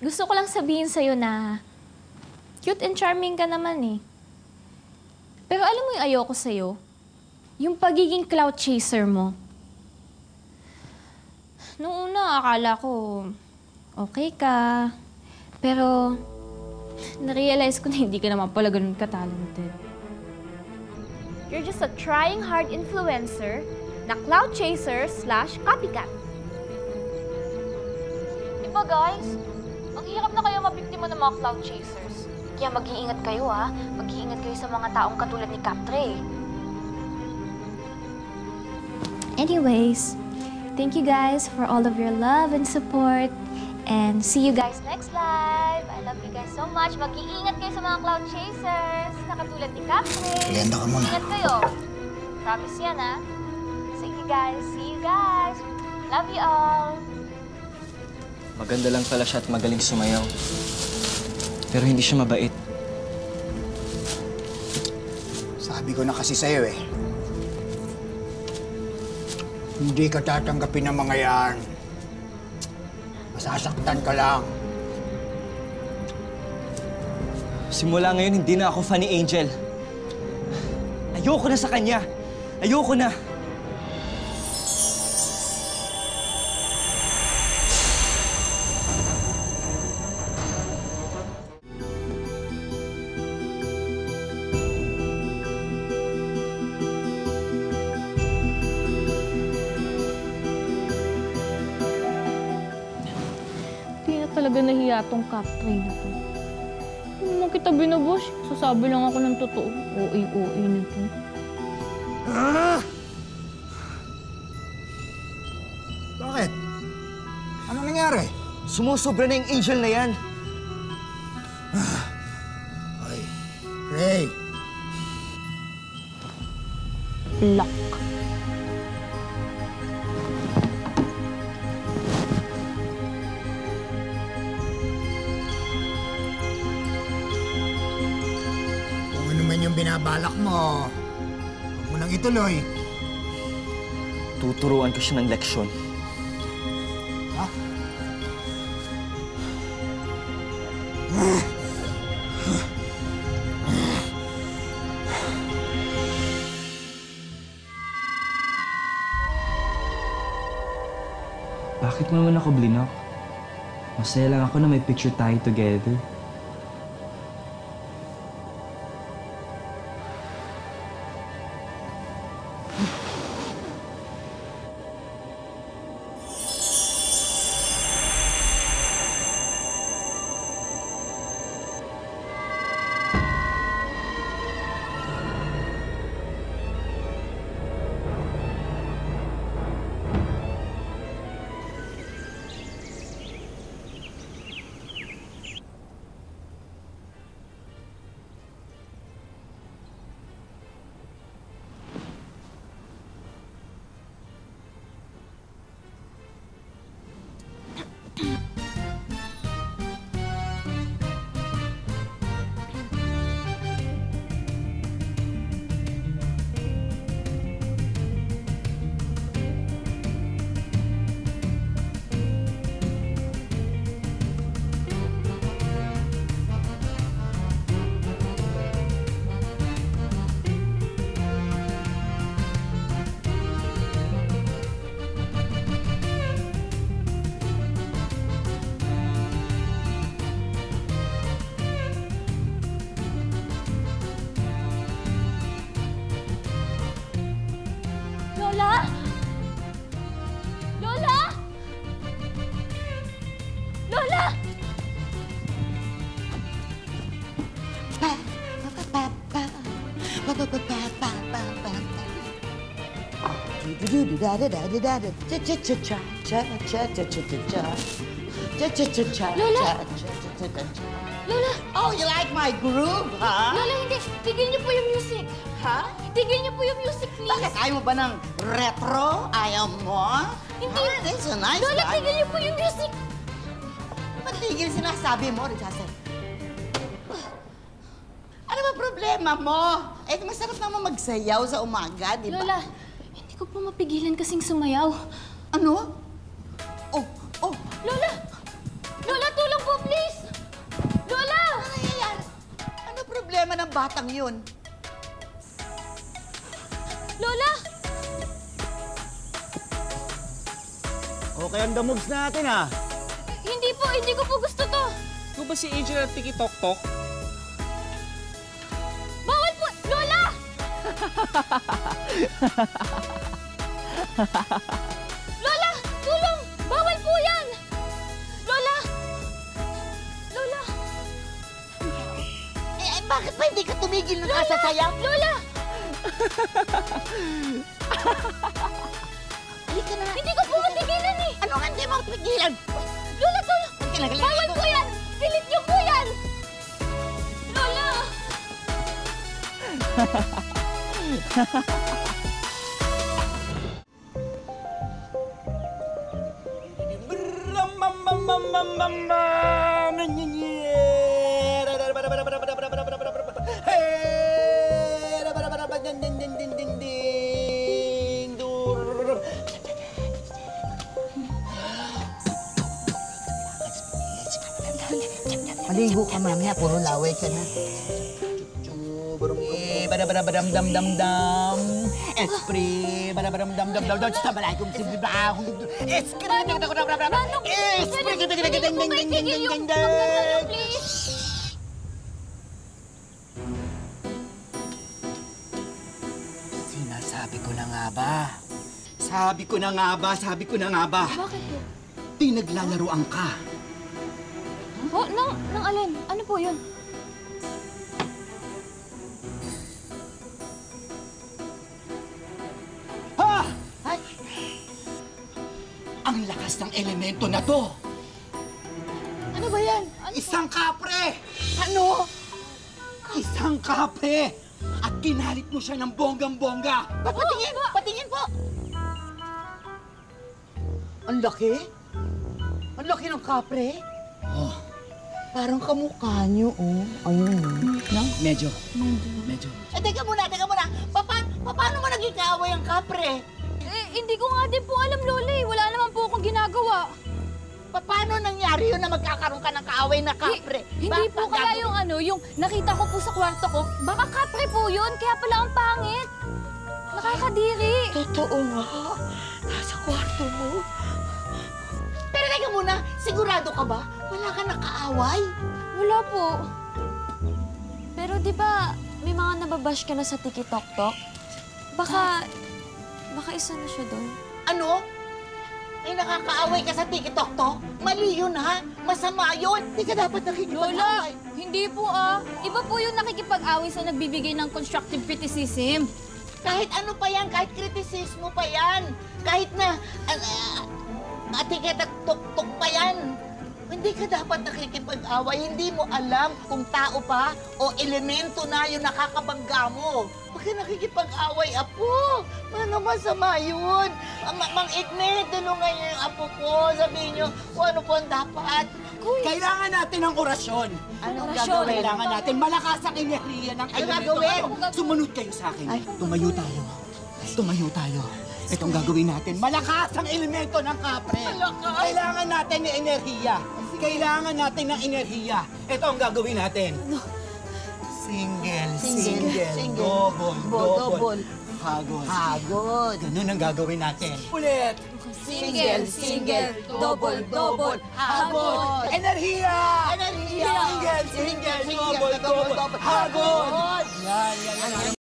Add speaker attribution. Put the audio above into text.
Speaker 1: Gusto ko lang sabihin sa'yo na cute and charming ka naman eh. Pero alam mo yung ayoko sa'yo? Yung pagiging clout chaser mo. Noong una, akala ko okay ka. Pero na-realize ko na hindi ka naman pala ganun ka-talented. You're just a trying hard influencer na clout chaser / copycat. Diba guys? Ang hirap na kayo mabiktima ng mga clout chasers. Kaya mag-iingat kayo ha. Mag-iingat kayo sa mga taong katulad ni Cap Trey. Anyways, thank you guys for all of your love and support. And see you guys next live. I love you guys so much. Mag-iingat kayo sa mga cloud chasers na katulad ni Cap Trey.
Speaker 2: Lenda ka muna.
Speaker 1: Ingat kayo. Promise yan ha. Sige guys. See you guys. Love you all.
Speaker 3: Maganda lang pala siya at magaling sumayaw. Pero hindi siya mabait.
Speaker 2: Sabi ko na kasi sa'yo eh. Hindi ka tatanggapin ng mga yan. Masasaktan ka lang.
Speaker 3: Simula ngayon, hindi na ako fan ni Angel. Ayoko na sa kanya. Ayoko na.
Speaker 1: Talaga nahiya tong Cap Trey na to. Hindi naman kita binabush. Sasabi lang ako ng totoo. OA na to.
Speaker 2: Ah! Bakit? Ano nangyari?
Speaker 3: Sumusobra na yung Angel na yan.
Speaker 2: Ay, Ray.
Speaker 1: Luck.
Speaker 2: Yung binabalak mo, huwag mo nang ituloy.
Speaker 3: Tuturuan ko siya ng leksyon.
Speaker 2: Ha?
Speaker 3: Bakit mo naman ako blinok? Masaya lang ako na may picture tayo together.
Speaker 1: Lola! Lola! Lola! Lola! Lola!
Speaker 4: Oh, you like my groove, ha?
Speaker 1: Lola, hindi! Tigil niyo po yung music!
Speaker 4: Ha?
Speaker 1: Tigil niyo po yung music, please!
Speaker 4: Bakit? Ayaw mo ba ng retro? Ayaw mo?
Speaker 1: Hindi!
Speaker 4: Oh, this is a nice
Speaker 1: Lola,
Speaker 4: guy.
Speaker 1: tigil niyo po yung music!
Speaker 4: Patigil sinasabi mo, Richardson. Ano ba problema mo? Eh, masarap naman magsayaw sa umaga, di ba?
Speaker 1: Lola, hindi ko po mapigilan kasing sumayaw.
Speaker 4: Ano? Oh, oh.
Speaker 1: Lola! Lola, tulong po, please! Lola!
Speaker 4: Ano nangyayari? Ano problema ng batang yun?
Speaker 1: Lola!
Speaker 3: Okay ang damugs natin, ah.
Speaker 1: Hindi ko po gusto to.
Speaker 3: Ito ba si Angel at Tiki Tok Tok?
Speaker 1: Bawal po! Lola! Lola! Tulong! Bawal po yan! Lola! Lola!
Speaker 4: Bakit ba hindi ka tumigil ng kasasayaw?
Speaker 1: Lola!
Speaker 4: Halika na.
Speaker 1: Hindi ko po matigilan eh!
Speaker 4: Ano nga hindi mo tumigilan?
Speaker 1: Lola, tulong!
Speaker 4: Halika na.
Speaker 1: Bawal po yan! Pilit niyo po yan! Lola!
Speaker 4: Maligo ka mamaya, puro laway ka na. Badabadabadam dam dam dam. Esprit, badabadam dam dam dam dam. Sabalay kong sibibaw. Esprit,
Speaker 1: Pwede niyo po maitigil yung pagkanta niyo, please?
Speaker 4: Sinasabi ko na nga ba? Sabi ko na nga ba?
Speaker 1: Bakit po?
Speaker 4: Pinaglalaroan ka.
Speaker 1: Oh, nang alin? Ano po yun?
Speaker 4: Ha? Ay! Ang lakas ng elemento na to! Ano ba yan? Isang kapre! Ano? Isang kapre! At kinalit mo siya ng bonggang-bongga! Patingin! Patingin po! Ang laki? Ang laki ng kapre? Oh. Parang kamukha niyo, oh. Ayun, no? Medyo. Teka muna! Paano mo naging kaaway ang kapre?
Speaker 1: Hindi ko nga din po alam, Lola eh. Wala naman po akong ginagawa.
Speaker 4: Paano nangyari yun na magkakaroon ka ng kaaway na kapre?
Speaker 1: Hindi po kaya yung nakita ko po sa kwarto ko. Baka kapre po yun, kaya pala ang pangit. Nakakadiri.
Speaker 4: Totoo nga. Nasa kwarto mo. Pero teka muna, sigurado ka ba? Wala ka nakaaway?
Speaker 1: Wala po. Pero di ba may mga nababash ka na sa Tiki Tok Tok? Baka isa na siya doon.
Speaker 4: Ano? May nakakaaway ka sa TikTok? Mali yun, ha? Masama yun. Hindi ka dapat nakikipag-away.
Speaker 1: Hindi po ah. Iba po yung nakikipag-away sa nagbibigay ng constructive criticism.
Speaker 4: Kahit ano pa yan, kahit kritisismo pa yan, kahit na TikTok pa yan. Hindi ka dapat nakikipag-away. Hindi mo alam kung tao pa o elemento na yung nakakabangga mo. Huwag ka nakikipag-away, apo. Ano masama yun? Mang Igne, tulungan niyo yung apo ko. Sabihin niyo kung ano po ang dapat. Kailangan natin ng orasyon. Anong gagawin? Kailangan natin malakas ang enerhiya ng elemento. Sumunod kayo sa akin. Tumayo tayo. Itong gagawin natin. Malakas ang elemento ng kapre. Kailangan natin ng enerhiya. Ito ang gagawin natin. Single. Double. Hagod. Ganun ang gagawin natin. Ulit.
Speaker 1: Single. Double.
Speaker 4: Hagod. Enerhiya. Single. Double. Hagod. Yan.